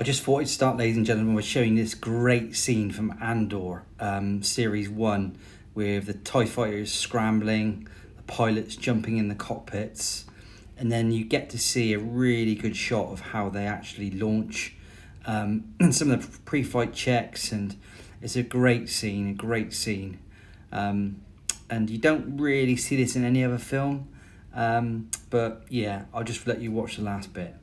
I just thought I'd start, ladies and gentlemen, by showing this great scene from Andor, Series 1, with the TIE fighters scrambling, the pilots jumping in the cockpits, and then you get to see a really good shot of how they actually launch, and some of the pre-flight checks, and it's a great scene, and you don't really see this in any other film, but yeah, I'll just let you watch the last bit.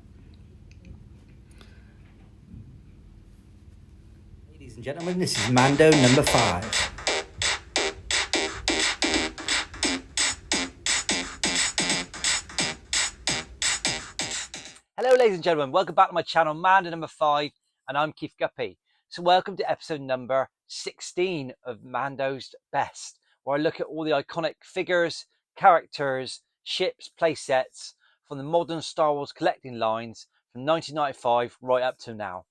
Ladies and gentlemen, this is Mando number 5. Hello ladies and gentlemen, welcome back to my channel, Mando number 5, and I'm Keith Guppy. So welcome to episode number 16 of Mando's Best, where I look at all the iconic figures, characters, ships, playsets from the modern Star Wars collecting lines from 1995 right up to now.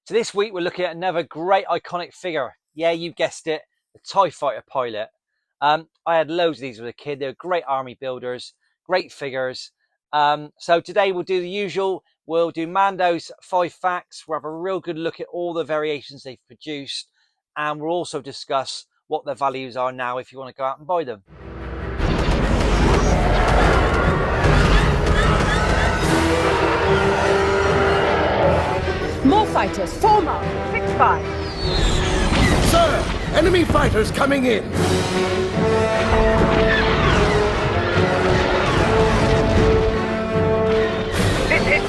So this week we're looking at another great iconic figure. Yeah, you guessed it, the TIE fighter pilot. I had loads of these as a kid. They were great army builders, great figures. So today we'll do the usual. We'll do Mando's 5 facts. We'll have a real good look at all the variations they've produced. And we'll also discuss what their values are now if you want to go out and buy them. More fighters, form up, 6-5. Sir, enemy fighters coming in.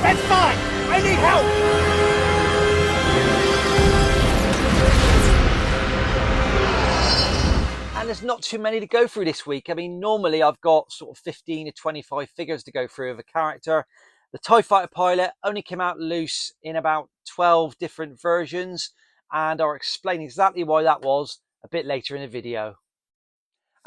That's fine! I need help! And there's not too many to go through this week. I mean, normally I've got sort of 15 to 25 figures to go through of a character. The TIE fighter pilot only came out loose in about 12 different versions, and I'll explain exactly why that was a bit later in the video.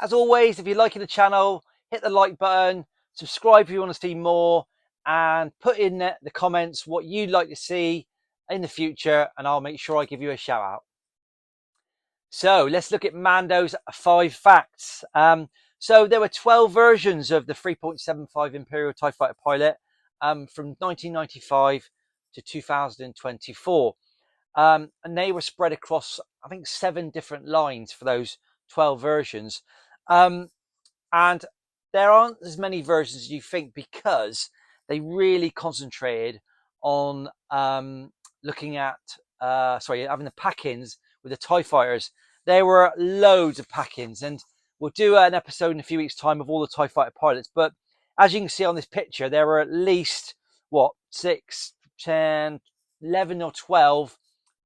As always, if you're liking the channel, hit the like button, subscribe if you want to see more, and put in the comments what you'd like to see in the future, and I'll make sure I give you a shout out. So let's look at Mando's 5 facts. So there were 12 versions of the 3.75 Imperial TIE fighter pilot from 1995 to 2024. And they were spread across, I think, 7 different lines for those 12 versions. And there aren't as many versions as you think, because they really concentrated on looking at, having the pack-ins with the TIE fighters. There were loads of pack-ins, and we'll do an episode in a few weeks' time of all the TIE fighter pilots. But as you can see on this picture, there were at least, 6, 10, 11 or 12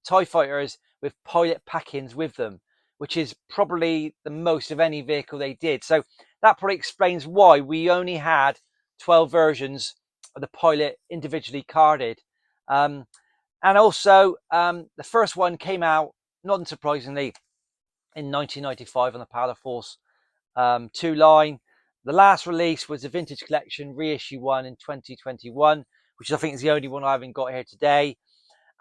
TIE fighters with pilot pack-ins with them, which is probably the most of any vehicle they did. So that probably explains why we only had 12 versions of the pilot individually carded. And also, the first one came out, not unsurprisingly, in 1995 on the Power of the Force 2 line. The last release was the Vintage Collection Reissue 1 in 2021, which I think is the only one I haven't got here today.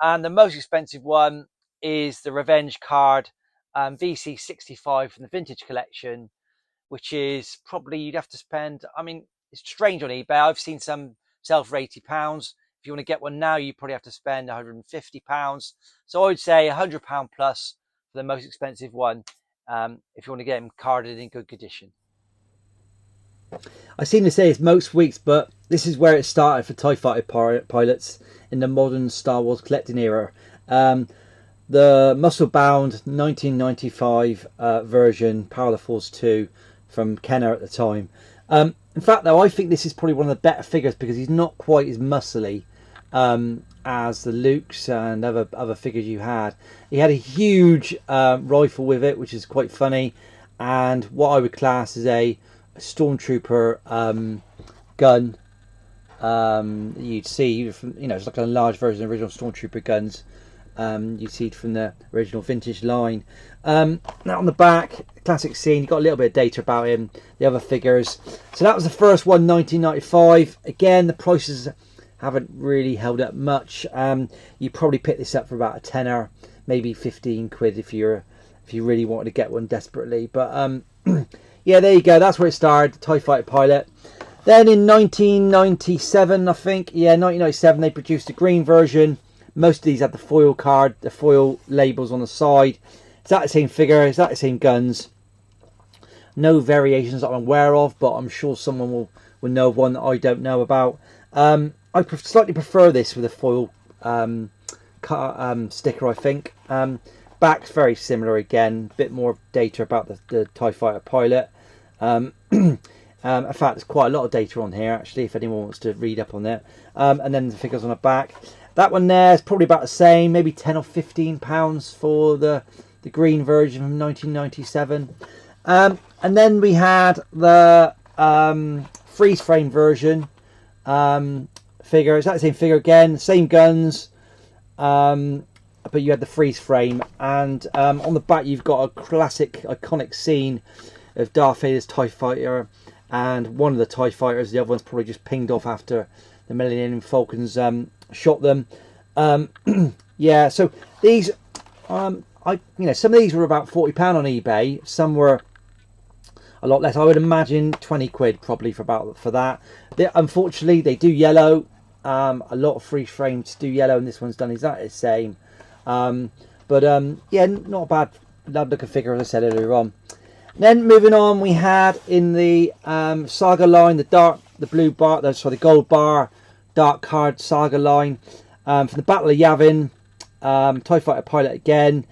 And the most expensive one is the Revenge card, VC65 from the Vintage Collection, which is probably, you'd have to spend, I mean, it's strange on eBay. I've seen some sell for £80. If you want to get one now, you probably have to spend £150. So I would say £100 plus for the most expensive one, if you want to get them carded in good condition. I seem to say it's most weeks, but this is where it started for TIE fighter pilots in the modern Star Wars collecting era. The muscle-bound 1995 version, Power of the Force 2 from Kenner at the time. In fact, though, I think this is probably one of the better figures because he's not quite as muscly as the Lukes and other figures you had. He had a huge rifle with it, which is quite funny, and what I would class as a stormtrooper gun. You'd see from, it's like a large version of the original stormtrooper guns. You see it from the original vintage line. Now on the back, classic scene, you got a little bit of data about him, the other figures. So that was the first one, 1995. Again, the prices haven't really held up much. You probably pick this up for about a tenner, maybe 15 quid if you really wanted to get one desperately. But yeah, there you go. That's where it started, the TIE fighter pilot. Then in 1997, I think, yeah, 1997, they produced a green version, Most of these have the foil card, the foil labels on the side. Is that the same figure? Is that the same guns? No variations that I'm aware of, but I'm sure someone will know of one that I don't know about. I slightly prefer this with a foil sticker, I think. Back's very similar again, a bit more data about the TIE Fighter pilot. In fact, there's quite a lot of data on here actually, if anyone wants to read up on it. And then the figures on the back. That one there is probably about the same, maybe £10 or £15 for the green version from 1997. And then we had the freeze frame version figure. It's that same figure again, same guns, but you had the freeze frame, and on the back you've got a classic iconic scene of Darth Vader's TIE Fighter and one of the TIE Fighters. The other one's probably just pinged off after the Millennium Falcons shot them. Yeah, so these some of these were about £40 on eBay. Some were a lot less. I would imagine 20 quid probably for that. Unfortunately, they do yellow. A lot of freeze frames do yellow, and this one's done exactly the same. Yeah, not a bad looking figure, as I said earlier on. Then moving on, we had in the Saga line the blue bar, the gold bar, dark card Saga line from the Battle of Yavin. TIE Fighter pilot again.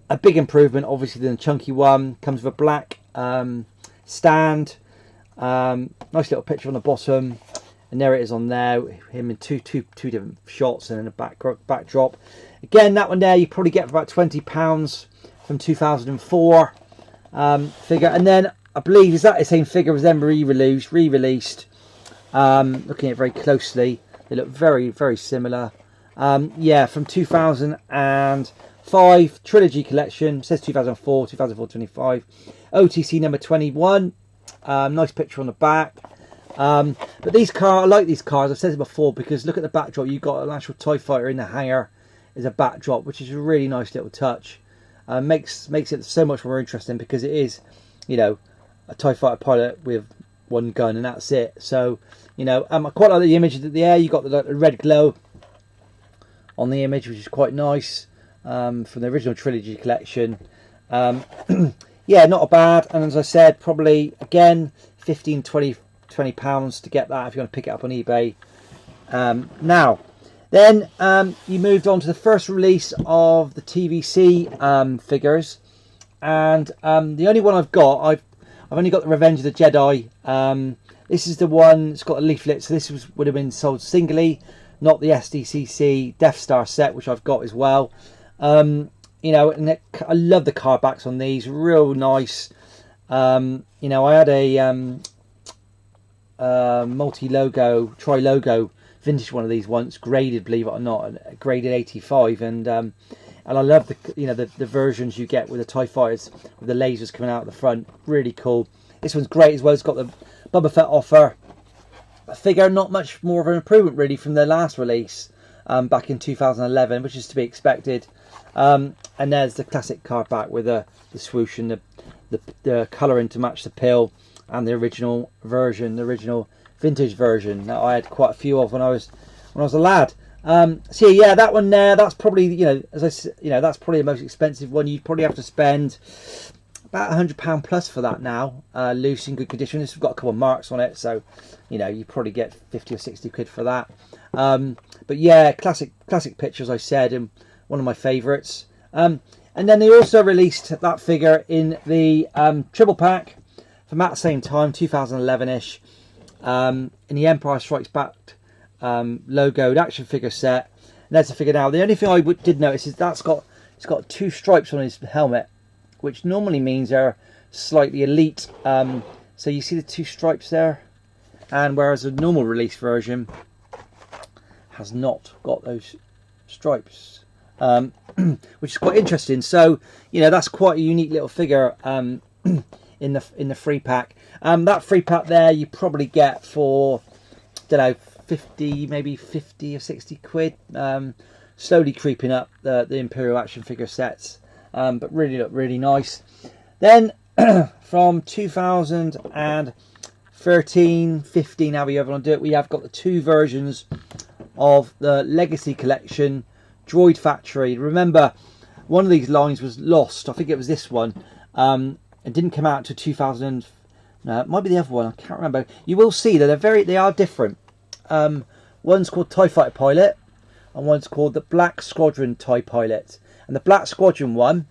A big improvement, obviously, than the chunky one. Comes with a black stand. Nice little picture on the bottom, and there it is on there. Him in two different shots and then a backdrop. Again, that one there you probably get for about £20 from 2004 figure. And then I believe is that the same figure was then re-released. Looking at it very closely, they look very, very similar. Yeah, from 2005 trilogy collection. It says 2004, 25. OTC number 21. Nice picture on the back. But these cars, I like these cars. I've said it before because look at the backdrop. You've got an actual TIE Fighter in the hangar as a backdrop, which is a really nice little touch. Makes it so much more interesting because it is, a TIE Fighter pilot with one gun and that's it. So, I quite like the image at the air. You got the red glow on the image, which is quite nice, from the original trilogy collection. Yeah, not bad. And as I said, probably again £15, £20 to get that if you want to pick it up on eBay. Now, then you moved on to the first release of the TVC figures, and the only one I've got, I've only got the Revenge of the Jedi. This is the one. It's got a leaflet, so this would have been sold singly, not the SDCC Death Star set, which I've got as well. And I love the card backs on these, real nice. I had a multi-logo, tri-logo vintage one of these once, graded, believe it or not, graded 85, and I love the versions you get with the TIE Fighters with the lasers coming out the front. Really cool. This one's great as well. It's got the Boba Fett offer figure, not much more of an improvement really from their last release back in 2011, which is to be expected. And there's the classic card back with the swoosh and the colouring to match the pill, and the original version, the original vintage version that I had quite a few of when I was a lad. So yeah, that one there, that's probably that's probably the most expensive one. You'd probably have to spend about £100 plus for that now, loose in good condition. This has got a couple of marks on it, so you probably get 50 or 60 quid for that. But yeah, classic picture, as I said, and one of my favourites. And then they also released that figure in the triple pack from that same time, 2011ish, in the Empire Strikes Back logoed action figure set. And there's the figure now. The only thing I did notice is it's got two stripes on his helmet, which normally means they're slightly elite. So you see the two stripes there, and whereas the normal release version has not got those stripes, which is quite interesting. So that's quite a unique little figure in the free pack. That free pack there you probably get for, I don't know, 50, maybe 50 or 60 quid. Slowly creeping up the Imperial action figure sets, but really look really nice. Then from 2013, 15, however you ever want to do it, we have got the two versions of the Legacy Collection Droid Factory. Remember, one of these lines was lost. I think it was this one. It didn't come out until 2000. No, it might be the other one. I can't remember. You will see that they are different. One's called TIE Fighter Pilot, and one's called the Black Squadron TIE Pilot. And the Black Squadron one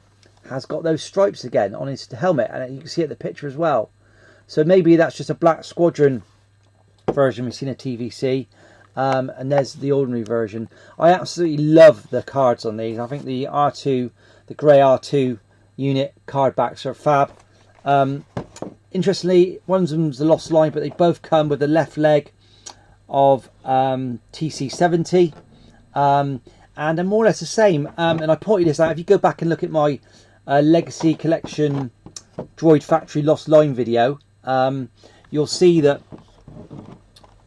has got those stripes again on his helmet, and you can see it in the picture as well. So maybe that's just a Black Squadron version we've seen at TVC. And there's the ordinary version. I absolutely love the cards on these. I think the R2, the grey R2 unit card backs are fab. Interestingly, one of them's the Lost Line, but they both come with the left leg of TC70, and they're more or less the same. And I pointed this out. If you go back and look at my Legacy Collection Droid Factory Lost Line video, you'll see that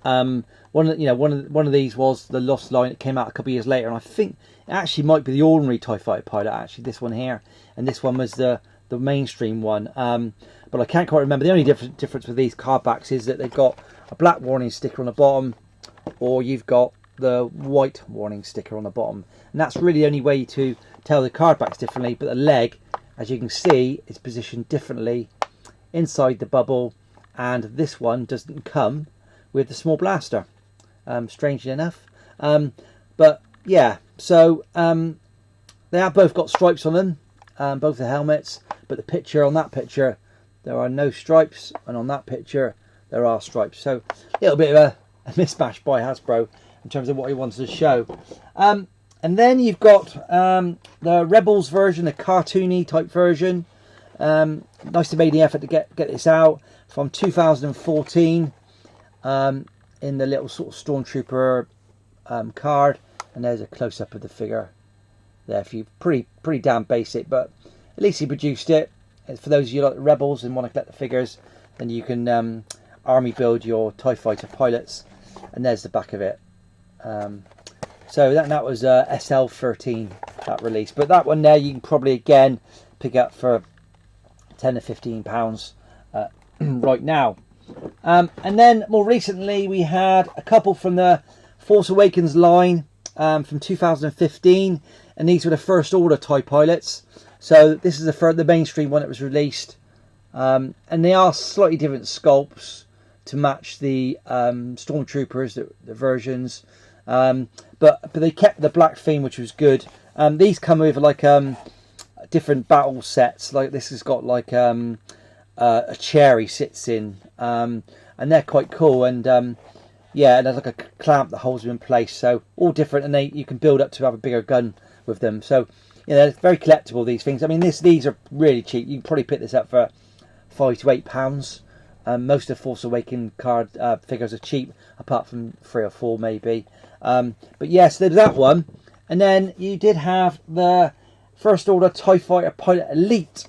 one of these was the Lost Line that came out a couple of years later, and I think it actually might be the ordinary TIE Fighter Pilot. Actually, this one here, and this one was the mainstream one. But I can't quite remember. The only difference with these card backs is that they've got a black warning sticker on the bottom, or you've got the white warning sticker on the bottom, and that's really the only way to tell the card backs differently. But the leg, as you can see, is positioned differently inside the bubble, and this one doesn't come with the small blaster, strangely enough. But yeah, so they have both got stripes on them, both the helmets, but the picture, on that picture there are no stripes, and on that picture there are stripes. So a little bit of a mismatch by Hasbro in terms of what he wanted to show. And then you've got the Rebels version, the cartoony type version. Nice to make the effort to get this out from 2014, in the little sort of Stormtrooper card, and there's a close-up of the figure there. For you, pretty damn basic, but at least he produced it. And for those of you like the Rebels and want to collect the figures, then you can army build your TIE Fighter pilots, and there's the back of it. So that was SL13, that release, but that one there you can probably again pick up for £10 to £15 right now. And then more recently we had a couple from the Force Awakens line from 2015, and these were the First Order TIE pilots. So this is the mainstream one that was released, and they are slightly different sculpts to match the Stormtroopers, the versions, but they kept the black theme, which was good. These come with like different battle sets. Like this has got like a chair he sits in, and they're quite cool. And yeah, and there's like a clamp that holds them in place. So all different, and you can build up to have a bigger gun with them. So yeah, they're very collectible, these things. I mean, these are really cheap. You can probably pick this up for £5 to £8. Most of the Force Awakens card figures are cheap, apart from 3 or 4 maybe. But yes, there's that one. And then you did have the First Order TIE Fighter Pilot Elite.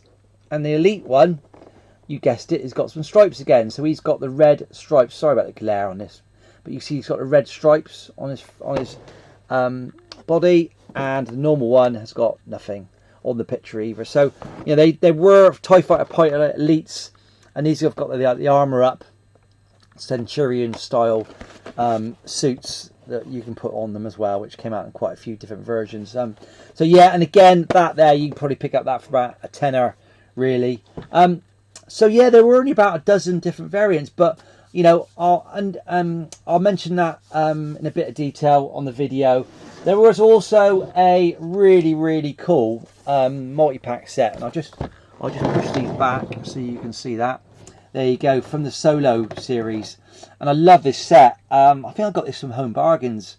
And the Elite one, you guessed it, has got some stripes again. So he's got the red stripes. Sorry about the glare on this. But you see he's got the red stripes on his body. And the normal one has got nothing on the picture either. So, you know, they were TIE Fighter Pilot Elites. And these have got the armour up, Centurion style suits that you can put on them as well, which came out in quite a few different versions. So yeah, and again, that there, you can probably pick up that for about a tenner, really. So yeah, there were only about a dozen different variants, but you know, I'll mention that in a bit of detail on the video. There was also a really cool multi-pack set, and I'll just push these back so you can see that. There you go, from the Solo series. And I love this set. I think I got this from Home Bargains.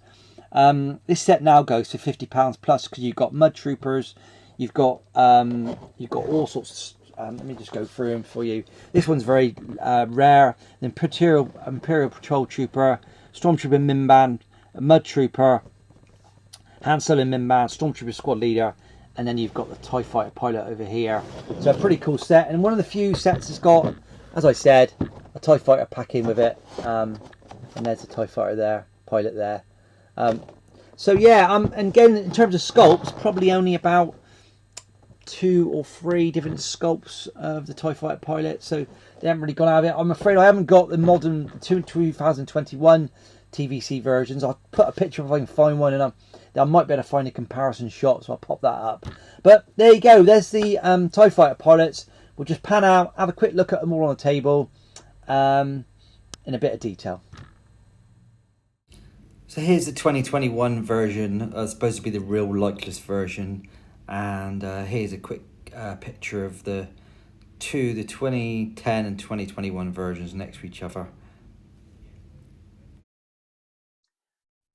This set now goes for £50 plus, because you've got Mud Troopers, you've got all sorts of, let me just go through them for you. This one's very rare. The Imperial Patrol Trooper, Stormtrooper Minban, Mud Trooper, Han Solo Minban, Stormtrooper Squad Leader, and then you've got the TIE Fighter Pilot over here. So a pretty cool set, and one of the few sets that's got, as I said, a TIE Fighter pack in with it. And there's a TIE Fighter there, Pilot there. So yeah, and again, in terms of sculpts, probably only about 2 or 3 different sculpts of the TIE Fighter Pilot. So they haven't really gone out of it. I'm afraid I haven't got the modern 2021 TVC versions. I'll put a picture if I can find one, and I might be able to find a comparison shot, so I'll pop that up. But there you go. There's the TIE Fighter pilots. We'll just pan out, have a quick look at them all on the table in a bit of detail. So here's the 2021 version, supposed to be the real likeless version, and here's a quick picture of the 2010 and 2021 versions next to each other.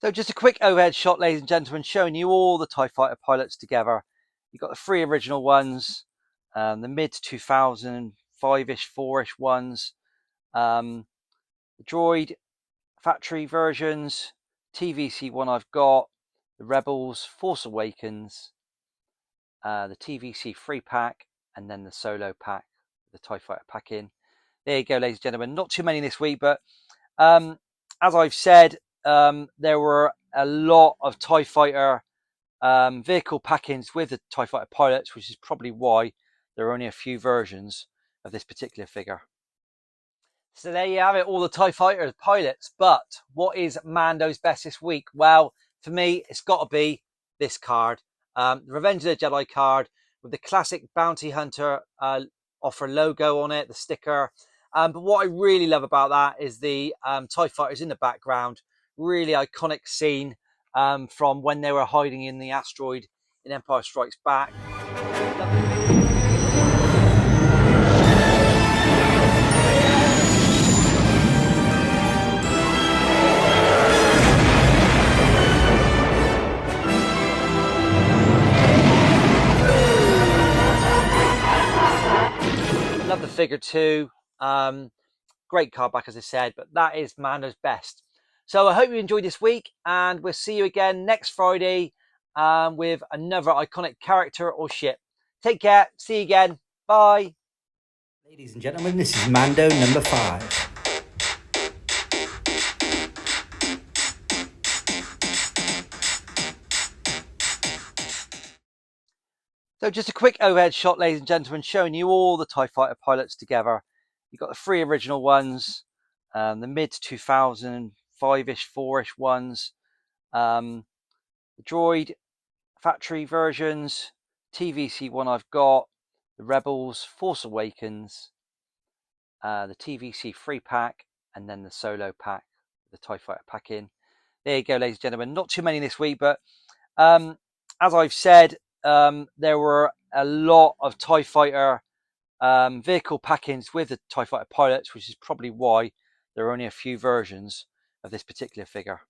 So just a quick overhead shot, ladies and gentlemen, showing you all the TIE Fighter pilots together. You've got the 3 original ones, the mid 2005-ish, 4-ish ones, the droid factory versions, TVC one I've got, the Rebels, Force Awakens, the TVC 3-pack, and then the solo pack, the TIE Fighter pack in. There you go, ladies and gentlemen. Not too many this week, but as I've said, there were a lot of TIE Fighter vehicle pack-ins with the TIE Fighter pilots, which is probably why there are only a few versions of this particular figure. So there you have it, all the TIE Fighter pilots. But what is Mando's best this week? Well, for me, it's got to be this card. The Revenge of the Jedi card with the classic Bounty Hunter offer logo on it, the sticker. But what I really love about that is the TIE Fighters in the background. Really iconic scene from when they were hiding in the asteroid in Empire Strikes Back. Love the figure too. Great card back, as I said, but that is Mando's best. So I hope you enjoyed this week, and we'll see you again next Friday with another iconic character or ship. Take care. See you again. Bye. Ladies and gentlemen, this is Mando number 5. So just a quick overhead shot, ladies and gentlemen, showing you all the TIE Fighter pilots together. You've got the 3 original ones, the mid 2005-ish, 4-ish ones, the droid factory versions, TVC one I've got, the Rebels, Force Awakens, the TVC 3-pack, and then the solo pack, the TIE Fighter pack in. There you go, ladies and gentlemen. Not too many this week, but as I've said, there were a lot of TIE Fighter vehicle pack-ins with the TIE Fighter pilots, which is probably why there are only a few versions of this particular figure.